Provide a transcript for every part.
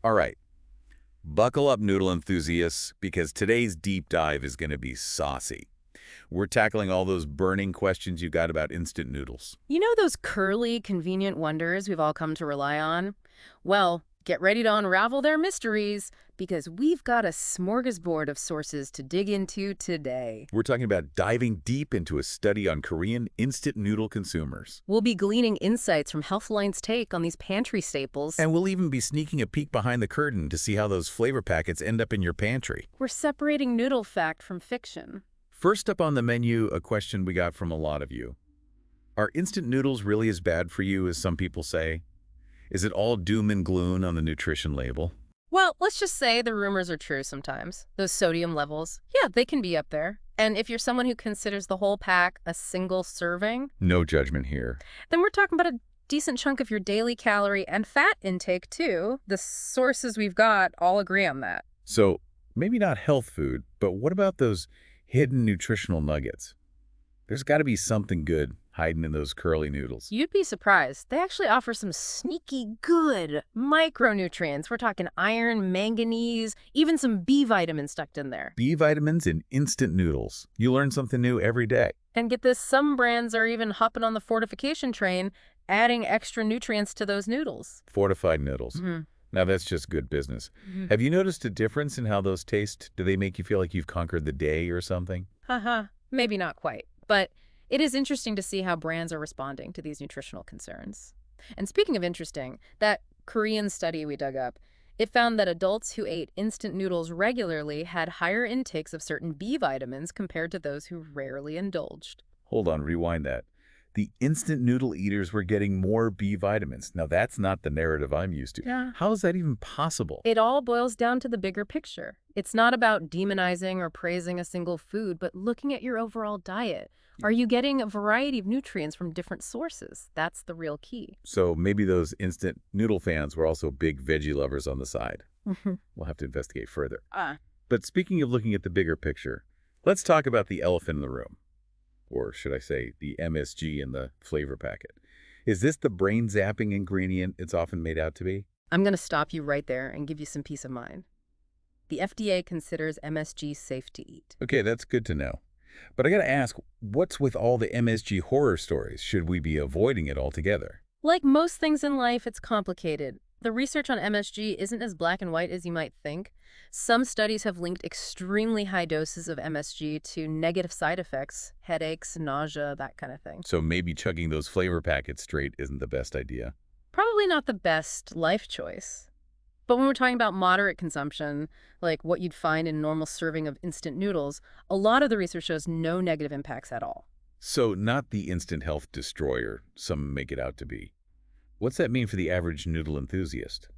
All right, buckle up, noodle enthusiasts, because today's deep dive is going to be saucy. We're tackling all those burning questions you got about instant noodles. You know those curly, convenient wonders we've all come to rely on? Well, get ready to unravel their mysteries because we've got a smorgasbord of sources to dig into today. We're talking about diving deep into a study on Korean instant noodle consumers. We'll be gleaning insights from Healthline's take on these pantry staples. And we'll even be sneaking a peek behind the curtain to see how those flavor packets end up in your pantry. We're separating noodle fact from fiction. First up on the menu, a question we got from a lot of you. Are instant noodles really as bad for you as some people say? Is it all doom and gloom on the nutrition label? Well, let's just say the rumors are true sometimes. Those sodium levels, yeah, they can be up there. And if you're someone who considers the whole pack a single serving, No judgment here. then we're talking about a decent chunk of your daily calorie and fat intake, too. The sources we've got all agree on that. So, maybe not health food, but what about those hidden nutritional nuggets? There's got to be something good hiding in those curly noodles. You'd be surprised. They actually offer some sneaky good micronutrients. We're talking iron, manganese, even some B vitamins tucked in there. B vitamins in instant noodles. You learn something new every day. And get this, some brands are even hopping on the fortification train, adding extra nutrients to those noodles. Fortified noodles. Now that's just good business. Have you noticed a difference in how those taste? Do they make you feel like you've conquered the day or something? Haha, maybe not quite. But it is interesting to see how brands are responding to these nutritional concerns. And speaking of interesting, that Korean study we dug up, it found that adults who ate instant noodles regularly had higher intakes of certain B vitamins compared to those who rarely indulged. Hold on, rewind that. The instant noodle eaters were getting more B vitamins. Now that's not the narrative I'm used to. Yeah. How is that even possible? It all boils down to the bigger picture. It's not about demonizing or praising a single food, but looking at your overall diet. Are you getting a variety of nutrients from different sources? That's the real key. So maybe those instant noodle fans were also big veggie lovers on the side. We'll have to investigate further. But speaking of looking at the bigger picture, let's talk about the elephant in the room. Or should I say the MSG in the flavor packet. Is this the brain-zapping ingredient it's often made out to be? I'm going to stop you right there and give you some peace of mind. The FDA considers MSG safe to eat. Okay, that's good to know. But I gotta ask, what's with all the MSG horror stories? Should we be avoiding it altogether? Like most things in life, it's complicated. The research on MSG isn't as black and white as you might think. Some studies have linked extremely high doses of MSG to negative side effects, headaches, nausea, that kind of thing. So maybe chugging those flavor packets straight isn't the best idea. Probably not the best life choice. But when we're talking about moderate consumption, like what you'd find in a normal serving of instant noodles, a lot of the research shows no negative impacts at all. So not the instant health destroyer some make it out to be. What's that mean for the average noodle enthusiast?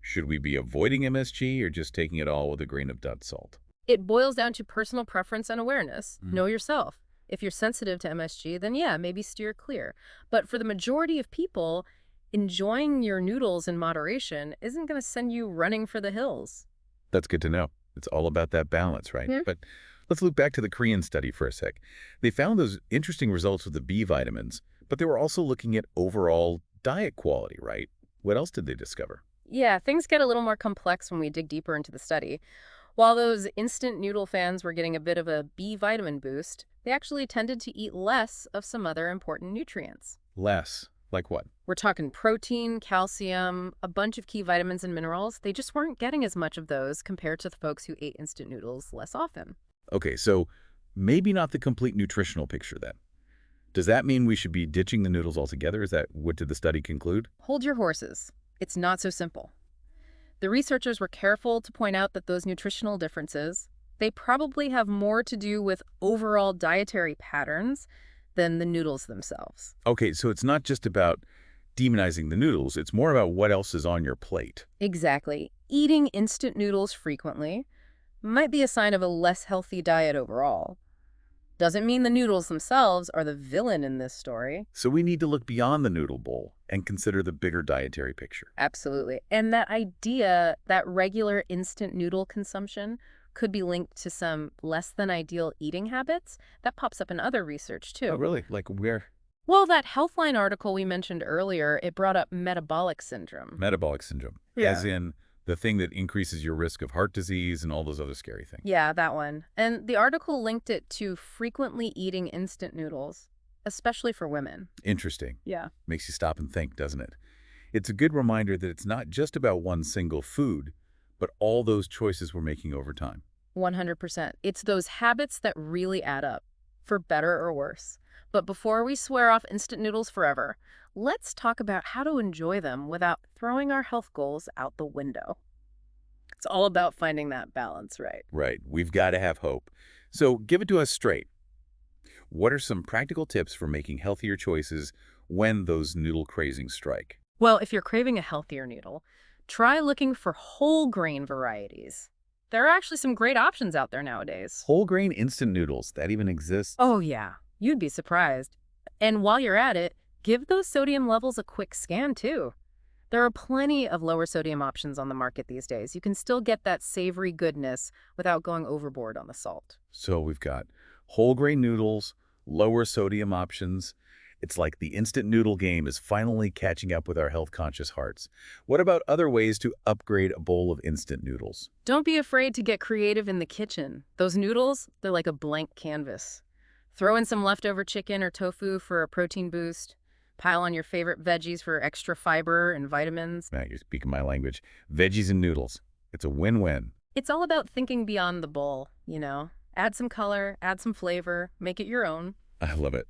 Should we be avoiding MSG or just taking it all with a grain of Dutch salt? It boils down to personal preference and awareness. Know yourself. If you're sensitive to MSG, then yeah, maybe steer clear. But for the majority of people, enjoying your noodles in moderation isn't going to send you running for the hills. That's good to know. It's all about that balance, right? Yeah. But let's look back to the Korean study for a sec. They found those interesting results with the B vitamins, but they were also looking at overall diet quality, right? What else did they discover? Yeah, things get a little more complex when we dig deeper into the study. While those instant noodle fans were getting a bit of a B vitamin boost, they actually tended to eat less of some other important nutrients. Less. Like what? We're talking protein, calcium, a bunch of key vitamins and minerals. They just weren't getting as much of those compared to the folks who ate instant noodles less often. Okay, so maybe not the complete nutritional picture then. Does that mean we should be ditching the noodles altogether? Is that what did the study conclude? Hold your horses. It's not so simple. The researchers were careful to point out that those nutritional differences, they probably have more to do with overall dietary patterns than the noodles themselves. Okay, so it's not just about demonizing the noodles. It's more about what else is on your plate. Exactly. Eating instant noodles frequently might be a sign of a less healthy diet overall. Doesn't mean the noodles themselves are the villain in this story. So we need to look beyond the noodle bowl and consider the bigger dietary picture. Absolutely. And that idea that regular instant noodle consumption could be linked to some less than ideal eating habits, that pops up in other research too. Oh, really? Like where? Well, that Healthline article we mentioned earlier, it brought up metabolic syndrome. Metabolic syndrome. Yeah. As in The thing that increases your risk of heart disease and all those other scary things. Yeah, that one. And the article linked it to frequently eating instant noodles, especially for women. Interesting. Yeah. Makes you stop and think, doesn't it? It's a good reminder that it's not just about one single food, but all those choices we're making over time. 100%. It's those habits that really add up, for better or worse. But before we swear off instant noodles forever, let's talk about how to enjoy them without throwing our health goals out the window. It's all about finding that balance, right? Right. We've got to have hope. So give it to us straight. What are some practical tips for making healthier choices when those noodle cravings strike? Well, if you're craving a healthier noodle, try looking for whole grain varieties. There are actually some great options out there nowadays. Whole grain instant noodles, that even exists? Oh, yeah. You'd be surprised. And while you're at it, give those sodium levels a quick scan, too. There are plenty of lower sodium options on the market these days. You can still get that savory goodness without going overboard on the salt. So we've got whole grain noodles, lower sodium options. It's like the instant noodle game is finally catching up with our health-conscious hearts. What about other ways to upgrade a bowl of instant noodles? Don't be afraid to get creative in the kitchen. Those noodles, they're like a blank canvas. Throw in some leftover chicken or tofu for a protein boost. Pile on your favorite veggies for extra fiber and vitamins. Now you're speaking my language. Veggies and noodles. It's a win-win. It's all about thinking beyond the bowl, you know? Add some color, add some flavor, make it your own. I love it.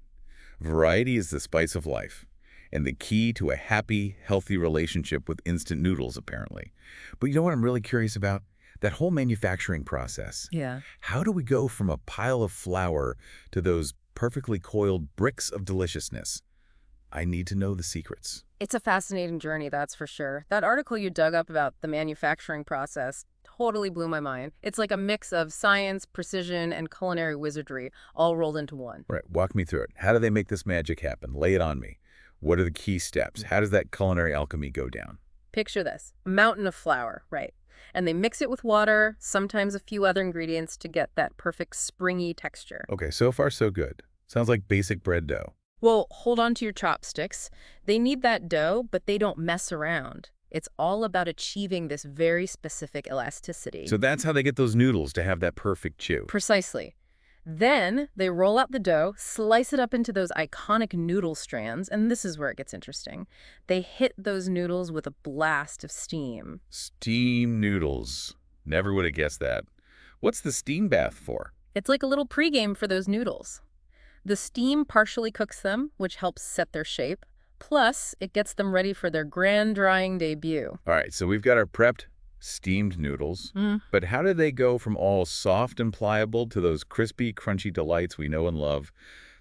Variety is the spice of life, and the key to a happy, healthy relationship with instant noodles, apparently. But you know what I'm really curious about? That whole manufacturing process. Yeah. How do we go from a pile of flour to those perfectly coiled bricks of deliciousness? I need to know the secrets. It's a fascinating journey, that's for sure. That article you dug up about the manufacturing process totally blew my mind. It's like a mix of science, precision, and culinary wizardry all rolled into one. Right, walk me through it. How do they make this magic happen? Lay it on me. What are the key steps? How does that culinary alchemy go down? Picture this, a mountain of flour, right? And they mix it with water, sometimes a few other ingredients to get that perfect springy texture. Okay, so far so good. Sounds like basic bread dough. Well, hold on to your chopsticks. They need that dough, but they don't mess around. It's all about achieving this very specific elasticity. So that's how they get those noodles to have that perfect chew. Precisely. Then they roll out the dough, slice it up into those iconic noodle strands, and this is where it gets interesting. They hit those noodles with a blast of steam. Steam noodles. Never would have guessed that. What's the steam bath for? It's like a little pregame for those noodles. The steam partially cooks them, which helps set their shape. Plus, it gets them ready for their grand drying debut. All right, so we've got our prepped steamed noodles. But how do they go from all soft and pliable to those crispy, crunchy delights we know and love?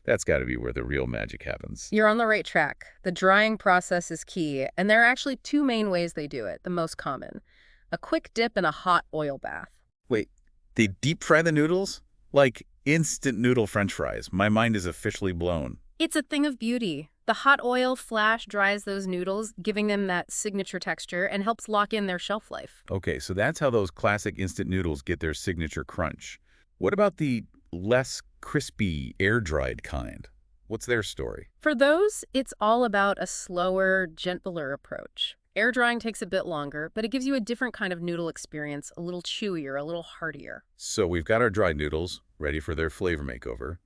That's got to be where the real magic happens. You're on the right track. The drying process is key, and there are actually two main ways they do it, the most common. A quick dip in a hot oil bath. Wait, they deep fry the noodles? Like instant noodle french fries. My mind is officially blown. It's a thing of beauty. The hot oil flash dries those noodles, giving them that signature texture and helps lock in their shelf life. Okay, so that's how those classic instant noodles get their signature crunch. What about the less crispy, air-dried kind? What's their story? For those, it's all about a slower, gentler approach. Air drying takes a bit longer, but it gives you a different kind of noodle experience, a little chewier, a little heartier. So we've got our dried noodles, ready for their flavor makeover.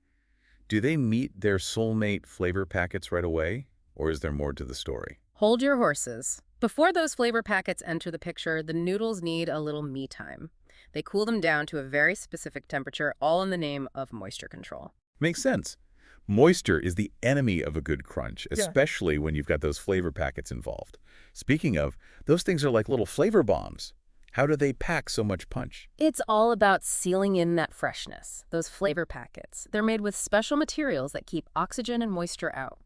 Do they meet their soulmate flavor packets right away, or is there more to the story? Hold your horses. Before those flavor packets enter the picture, the noodles need a little me time. They cool them down to a very specific temperature, all in the name of moisture control. Makes sense. Moisture is the enemy of a good crunch, especially when you've got those flavor packets involved. Speaking of, those things are like little flavor bombs. How do they pack so much punch? It's all about sealing in that freshness, those flavor packets. They're made with special materials that keep oxygen and moisture out.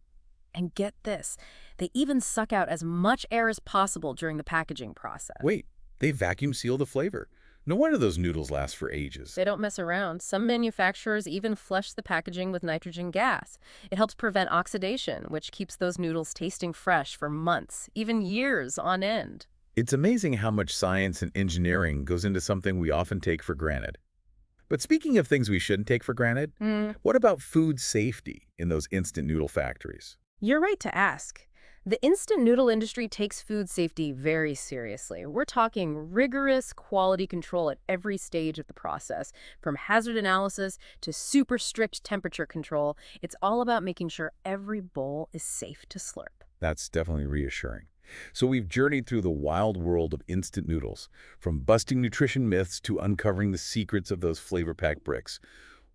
And get this, they even suck out as much air as possible during the packaging process. Wait, they vacuum seal the flavor. No wonder those noodles last for ages. They don't mess around. Some manufacturers even flush the packaging with nitrogen gas. It helps prevent oxidation, which keeps those noodles tasting fresh for months, even years on end. It's amazing how much science and engineering goes into something we often take for granted. But speaking of things we shouldn't take for granted, what about food safety in those instant noodle factories? You're right to ask. The instant noodle industry takes food safety very seriously. We're talking rigorous quality control at every stage of the process, from hazard analysis to super strict temperature control. It's all about making sure every bowl is safe to slurp. That's definitely reassuring. So we've journeyed through the wild world of instant noodles, from busting nutrition myths to uncovering the secrets of those flavor-packed bricks.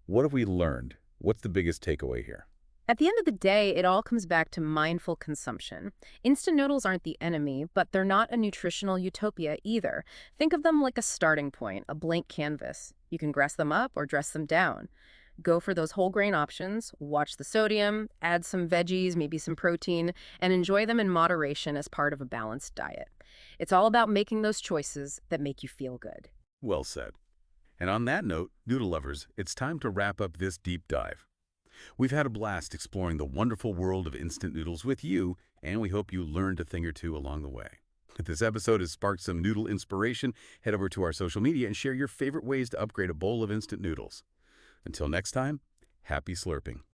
What have we learned? What's the biggest takeaway here? At the end of the day, it all comes back to mindful consumption. Instant noodles aren't the enemy, but they're not a nutritional utopia either. Think of them like a starting point, a blank canvas. You can dress them up or dress them down. Go for those whole grain options, watch the sodium, add some veggies, maybe some protein, and enjoy them in moderation as part of a balanced diet. It's all about making those choices that make you feel good. Well said. And on that note, noodle lovers, it's time to wrap up this deep dive. We've had a blast exploring the wonderful world of instant noodles with you, and we hope you learned a thing or two along the way. If this episode has sparked some noodle inspiration, head over to our social media and share your favorite ways to upgrade a bowl of instant noodles. Until next time, happy slurping.